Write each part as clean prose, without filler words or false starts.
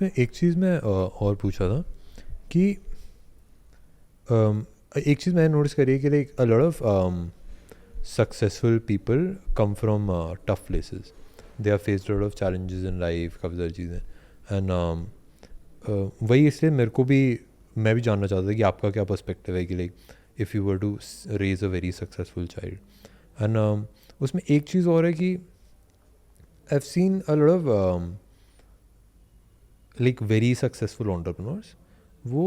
मैं एक चीज़ मैं और पूछा था कि एक चीज़ मैंने नोटिस करी है कि like a lot of successful people come from tough places. They are faced lot of challenges in life, काफ़ी सारी चीज़ें. एंड वही इसलिए मेरे को भी, मैं भी जानना चाहता था कि आपका क्या पर्सपेक्टिव है कि like if you were to raise a very successful child. And उसमें एक चीज़ और है कि I have seen a lot of like very successful entrepreneurs, वो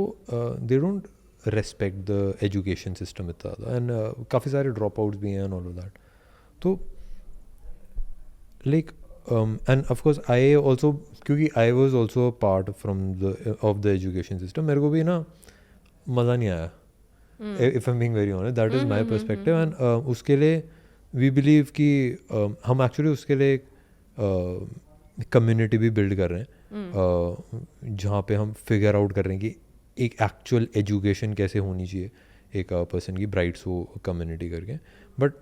they don't respect the education system इतना ज़्यादा. And काफ़ी सारे ड्रॉप आउट्स भी हैं and all of that. तो like and of course I also, क्योंकि I was also a part from the of the education system, मेरे को भी ना मज़ा नहीं आया. If I'm being very honest, that is my perspective. And उसके लिए we believe कि हम actually उसके लिए कम्युनिटी भी बिल्ड कर रहे हैं जहाँ पे हम फिगर आउट कर रहे हैं कि एक एक्चुअल एजुकेशन कैसे होनी चाहिए एक पर्सन की, ब्राइट्स हो कम्युनिटी करके. But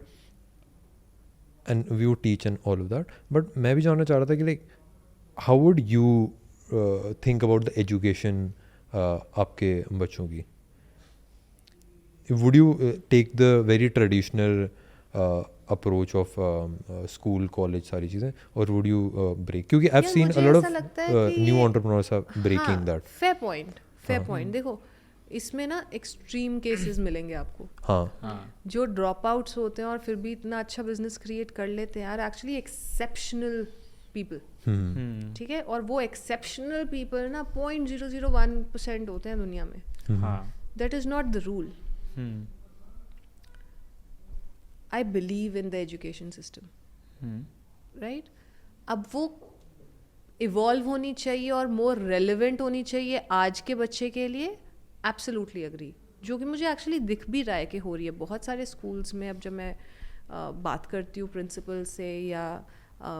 and we would teach and all of that. But मैं भी जानना चाह रहा था कि like how would you think about the education आपके बच्चों की. Would you take the very traditional approach of school, college, सारी चीज़ें, और would you break, क्योंकि I've seen a lot of new entrepreneurs are breaking that. fair point. देखो इसमें ना एक्सट्रीम केसेस मिलेंगे आपको. हाँ, जो ड्रॉप आउट्स होते हैं और फिर भी इतना अच्छा बिजनेस क्रिएट कर लेते हैं यार, एक्चुअली एक्सेप्शनल पीपल. ठीक है, और वो एक्सेप्शनल पीपल ना 0.001% होते हैं दुनिया में. That is not the rule. I believe in the education system, right? अब वो इवॉल्व होनी चाहिए और मोर रेलिवेंट होनी चाहिए आज के बच्चे के लिए. Absolutely agree. जो कि मुझे एक्चुअली दिख भी रहा है कि हो रही है बहुत सारे स्कूल्स में. अब जब मैं बात करती हूँ प्रिंसिपल से या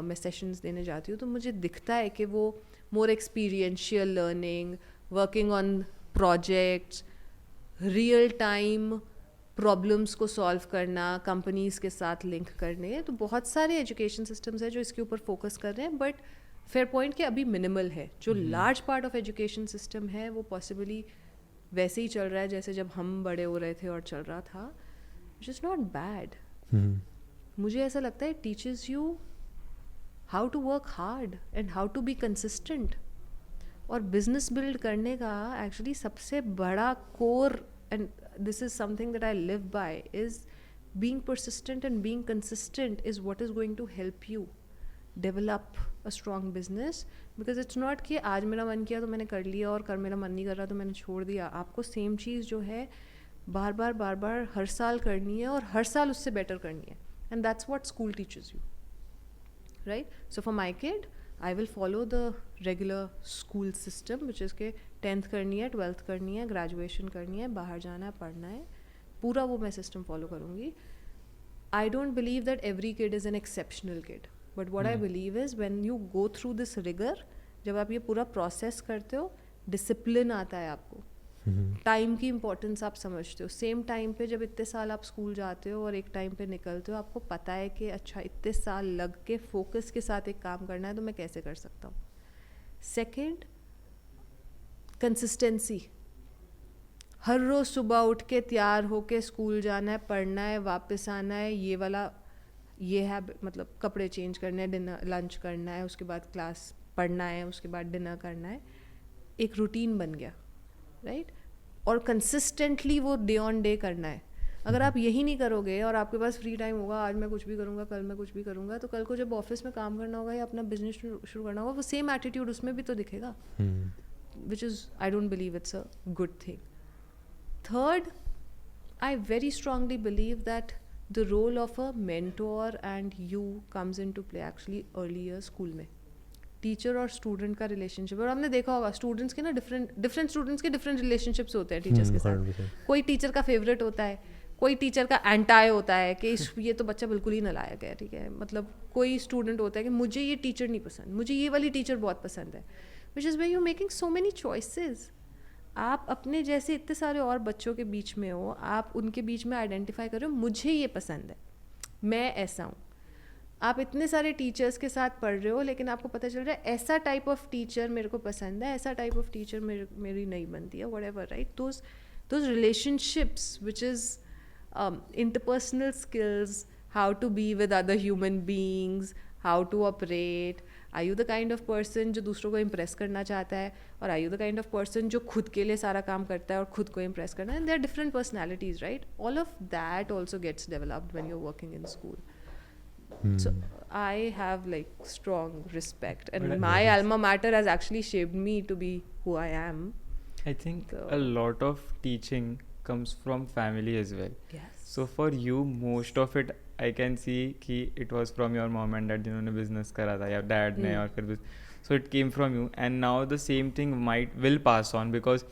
मैं सेशंस देने जाती हूँ तो मुझे दिखता है कि वो more experiential learning, working on projects, real time problems को सॉल्व करना, कंपनीज़ के साथ लिंक करने. तो बहुत सारे एजुकेशन सिस्टम्स हैं जो इसके ऊपर फोकस कर रहे हैं. बट फेयर पॉइंट कि अभी मिनिमल है. जो large part of education system है वो पॉसिबली वैसे ही चल रहा है जैसे जब हम बड़े हो रहे थे और चल रहा था, विच इज़ नॉट बैड. मुझे ऐसा लगता है teachers you how to work hard and how to be consistent. और बिजनेस बिल्ड करने का एक्चुअली सबसे बड़ा core, and this is something that I live by, is being persistent and being consistent is what is going to help you develop a strong business. Because it's not कि आज मेरा मन किया तो मैंने कर लिया और कल मेरा मन नहीं कर रहा तो मैंने छोड़ दिया. आपको सेम चीज़ जो है बार बार हर साल करनी है और हर साल उससे बेटर करनी है. and that's what school teaches you, right? So for my kid I will follow the regular school system, which is के 10th करनी है, 12th करनी है, ग्रेजुएशन करनी है, बाहर जाना है, पढ़ना है, पूरा वो मैं सिस्टम फॉलो करूँगी. I don't believe that every kid is an exceptional kid, but what I believe is when you go through this rigor, जब आप ये पूरा प्रोसेस करते हो, डिसिप्लिन आता है आपको, टाइम की इम्पोर्टेंस आप समझते हो. सेम टाइम पे जब इतने साल आप स्कूल जाते हो और एक टाइम पे निकलते हो, आपको पता है कि अच्छा इतने साल लग के फोकस के साथ एक काम करना है तो मैं कैसे कर सकता हूँ. Second, consistency. हर रोज़ सुबह उठ के तैयार होके स्कूल जाना है, पढ़ना है, वापस आना है, ये वाला ये है, मतलब कपड़े चेंज करने हैं, डिनर लंच करना है, उसके बाद क्लास पढ़ना है, उसके बाद डिनर करना है. एक रूटीन बन गया, राइट? और कंसिस्टेंटली वो डे ऑन डे करना है. अगर आप यही नहीं करोगे और आपके पास फ्री टाइम होगा, आज मैं कुछ भी करूँगा, कल मैं कुछ भी करूँगा, तो कल को जब ऑफिस में काम करना होगा या अपना बिजनेस शुरू करना होगा, वो सेम एटीट्यूड उसमें भी तो दिखेगा, which is, I don't believe it's a good thing. Third, I very strongly believe that the role of a mentor and you comes into play actually earlier school में. Teacher और student का relationship, और हमने देखा होगा students के ना different students के डिफरेंट रिलेशनशिप्स होते हैं टीचर्स के साथ. कोई टीचर का फेवरेट होता है, कोई टीचर का एंटाई होता है कि ये तो बच्चा बिल्कुल ही नालायक है, ठीक है. मतलब कोई स्टूडेंट होता है कि मुझे ये टीचर नहीं पसंद, मुझे ये वाली टीचर बहुत पसंद है. Which is where you making so many choices. आप अपने जैसे इतने सारे और बच्चों के बीच में हो, आप उनके बीच में आइडेंटिफाई करो मुझे ये पसंद है, मैं ऐसा हूँ. आप इतने सारे टीचर्स के साथ पढ़ रहे हो लेकिन आपको पता चल रहा है ऐसा टाइप ऑफ टीचर मेरे को पसंद है, ऐसा टाइप ऑफ टीचर मेरी नहीं बनती है, whatever, right? Those relationships which is interpersonal skills, how to be with other human beings, how to operate. Are you the kind of person जो दूसरों को impress करना चाहता है, और are you the kind of person जो खुद के लिए सारा काम करता है और खुद को impress करना है? And there are different personalities, right? All of that also gets developed when you're working in school. So I have like strong respect, and my alma mater has actually shaped me to be who I am. I think a lot of teaching comes from family as well. Yes. So for you, most of it I can see कि it was from your mom and dad जिन्होंने business करा था, या dad ने, और फिर so it came from you, and now the same thing will pass on, because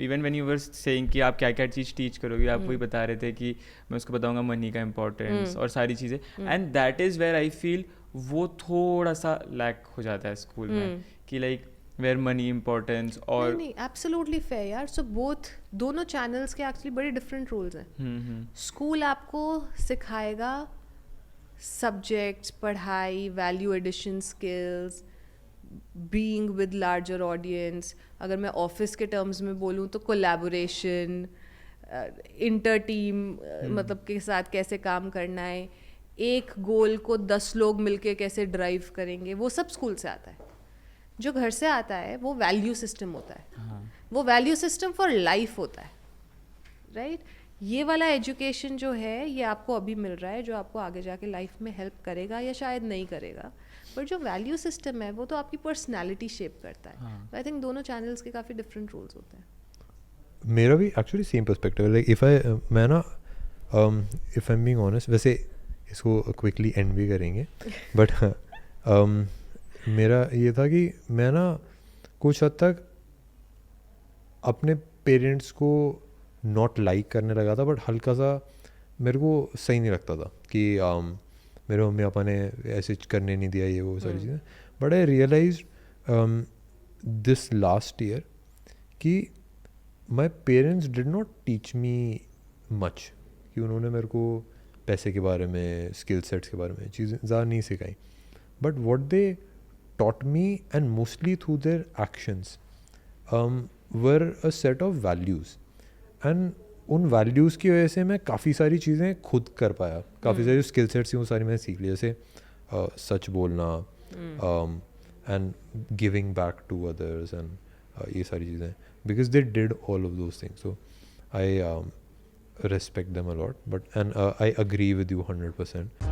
even when you were saying कि आप क्या क्या चीज़ टीच करोगे, आप वही बता रहे थे कि मैं उसको बताऊंगा मनी का इम्पोर्टेंस और सारी चीज़ें, and that is where I feel वो थोड़ा सा लैक हो जाता है स्कूल में, कि लाइक वेयर मनी इम्पोर्टेंस और नहीं, एब्सोल्युटली फेयर यार. सो बोथ दोनों चैनल्स के एक्चुअली बड़े डिफरेंट रोल्स हैं. स्कूल आपको सिखाएगा सब्जेक्ट्स, पढ़ाई, value addition skills, being with larger audience. अगर मैं ऑफिस के टर्म्स में बोलूँ तो कोलैबोरेशन, इंटर टीम मतलब के साथ कैसे काम करना है, एक गोल को 10 लोग मिलके कैसे ड्राइव करेंगे, वो सब स्कूल से आता है. जो घर से आता है वो वैल्यू सिस्टम होता है. वो वैल्यू सिस्टम फॉर लाइफ होता है, राइट? ये वाला एजुकेशन जो है ये आपको अभी मिल रहा है, जो आपको आगे जाके लाइफ में हेल्प करेगा या शायद नहीं करेगा, पर जो वैल्यू सिस्टम है वो तो आपकी पर्सनैलिटी शेप करता है. आई थिंक दोनों चैनल्स के काफ़ी डिफरेंट रोल्स होते हैं. मेरा भी एक्चुअली सेम पर्सपेक्टिव है. लाइक मैं ना if I am being honest, वैसे इसको क्विकली एंड भी करेंगे, बट मेरा ये था कि मैं ना कुछ हद तक अपने पेरेंट्स को नॉट लाइक करने लगा था, बट हल्का सा मेरे को सही नहीं लगता था कि मेरे मम्मी पापा ने ऐसे करने नहीं दिया ये वो सारी चीज़ें. But I realize this last year कि my parents did not teach me much, कि उन्होंने मेरे को पैसे के बारे में, स्किल सेट्स के बारे में चीज़ें ज़्यादा नहीं सिखाई. But what they taught me, and mostly through their actions, were a set of values, and उन वैल्यूज़ की वजह से मैं काफ़ी सारी चीज़ें खुद कर पाया. काफ़ी सारी स्किल सेट्स थी वो सारी मैंने सीख ली, जैसे सच बोलना and giving back to others and ये सारी चीज़ें, because they did all of those things. So I respect them a lot, but and I agree with you 100%.